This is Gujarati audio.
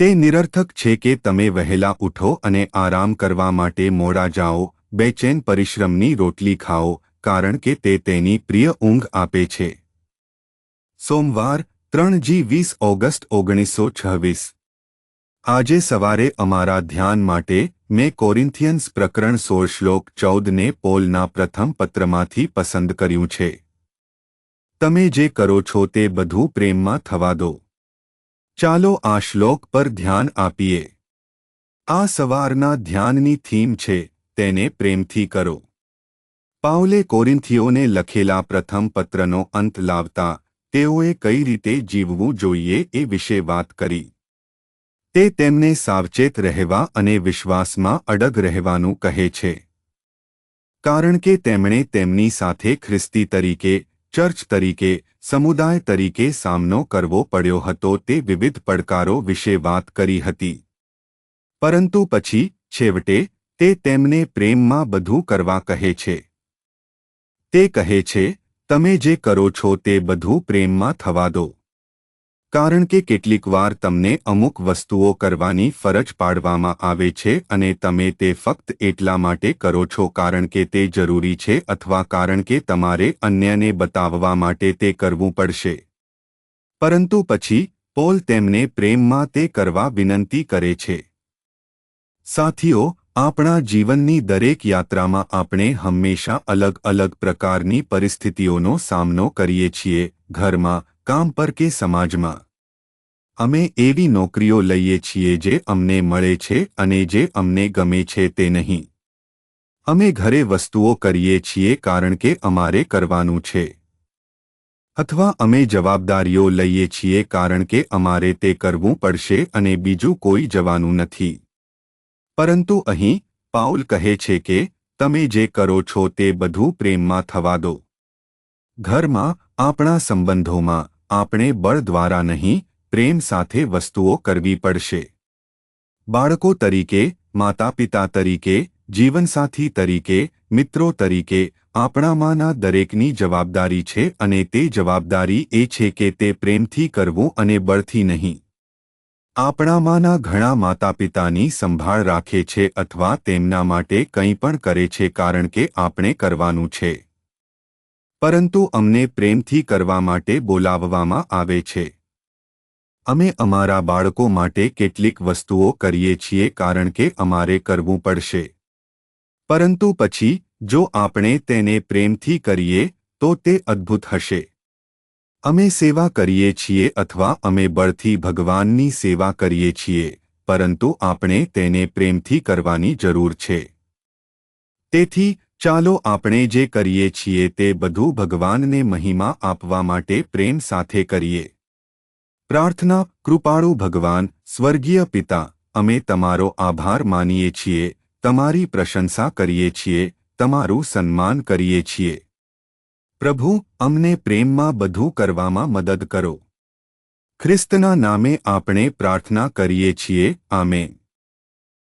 તે નિરર્થક છે કે તમે વહેલા ઉઠો અને આરામ કરવા માટે મોડા જાઓ, બેચેન પરિશ્રમની રોટલી ખાઓ, કારણ કે તે તેની પ્રિય ઊંઘ આપે છે. સોમવાર 3-20 ઓગસ્ટ 1926. આજે સવારે અમારા ધ્યાન માટે મેં કોરિન્થિયન્સ પ્રકરણ 16 શ્લોક 14 ને પોલના પ્રથમ પત્રમાંથી પસંદ કર્યું છે. તમે જે કરો છો તે બધું પ્રેમમાં થવા દો. ચાલો આ શ્લોક પર ધ્યાન આપીએ. આ સવારના ધ્યાનની થીમ છે, તેને પ્રેમથી કરો. પાઉલે કોરિન્થીઓને લખેલા પ્રથમ પત્રનો અંત લાવતા તેઓએ કઈ રીતે જીવવું જોઈએ એ વિશે વાત કરી. તે તેમને સાવચેત રહેવા અને વિશ્વાસમાં અડગ રહેવાનું કહે છે. કારણ કે તેમણે તેમની સાથે ખ્રિસ્તી તરીકે, ચર્ચ તરીકે, સમુદાય તરીકે સામનો કરવો પડ્યો હતો તે વિવિધ પડકારો વિશે વાત કરી હતી. પરંતુ પછી, છેવટે, તે તેમને પ્રેમમાં બધું કરવા કહે છે. તે કહે છે, તમે જે કરો છો તે બધું પ્રેમમાં થવા દો. કારણ કે કેટલીકવાર તમને અમુક વસ્તુઓ કરવાની ફરજ પાડવામાં આવે છે અને તમે તે ફક્ત એટલા માટે કરો છો કારણ કે તે જરૂરી છે અથવા કારણ કે તમારે અન્યને બતાવવા માટે તે કરવું પડશે. પરંતુ પછી, પોલ તેમને પ્રેમમાં તે કરવા વિનંતી કરે છે. સાથીઓ, આપણા જીવનની દરેક યાત્રામાં આપણે હંમેશા અલગ અલગ પ્રકારની પરિસ્થિતિઓનો સામનો કરીએ છીએ, ઘરમાં, કામ પર કે સમાજમાં. અમે એવી નોકરીઓ લઈએ છીએ જે અમને મળે છે અને જે અમને ગમે છે તે નહીં. અમે ઘરે વસ્તુઓ કરીએ છીએ કારણ કે અમારે કરવાનું છે. અથવા અમે જવાબદારીઓ લઈએ છીએ કારણ કે અમારે તે કરવું પડશે અને બીજું કોઈ જવાનું નથી. પરંતુ અહીં, પાઉલ કહે છે કે, તમે જે કરો છો તે બધું પ્રેમમાં થવા દો. ઘરમાં, આપણા સંબંધોમાં, આપણે બળ દ્વારા નહીં, પ્રેમ સાથે વસ્તુઓ કરવી પડશે. બાળકો તરીકે, માતાપિતા તરીકે, જીવનસાથી તરીકે, મિત્રો તરીકે, આપણામાંના દરેકની જવાબદારી છે અને તે જવાબદારી એ છે કે તે પ્રેમથી કરવું અને બળથી નહીં. આપણામાંના ઘણા માતાપિતાની સંભાળ રાખે છે અથવા તેમના માટે કંઈ પણ કરે છે કારણ કે આપણે કરવાનું છે. પરંતુ અમને પ્રેમથી કરવા માટે બોલાવવામાં આવે છે. અમે અમારા બાળકો માટે કેટલીક વસ્તુઓ કરીએ છીએ કારણ કે અમારે કરવું પડશે. પરંતુ પછી, જો આપણે તેને પ્રેમથી કરીએ, તો તે અદ્ભુત હશે. અમે સેવા કરીએ છીએ અથવા અમે બળથી ભગવાનની સેવા કરીએ છીએ, પરંતુ આપણે તેને પ્રેમથી કરવાની જરૂર છે. તેથી, ચાલો આપણે જે કરીએ છીએ તે બધું ભગવાનને મહિમા આપવા માટે પ્રેમ સાથે કરીએ. પ્રાર્થના. કૃપાળુ ભગવાન, સ્વર્ગીય પિતા, અમે તમારો આભાર માનીએ છીએ, તમારી પ્રશંસા કરીએ છીએ, તમારું સન્માન કરીએ છીએ. પ્રભુ, અમને પ્રેમમાં બધું કરવામાં મદદ કરો. ખ્રિસ્તના નામે આપણે પ્રાર્થના કરીએ છીએ. આમેન.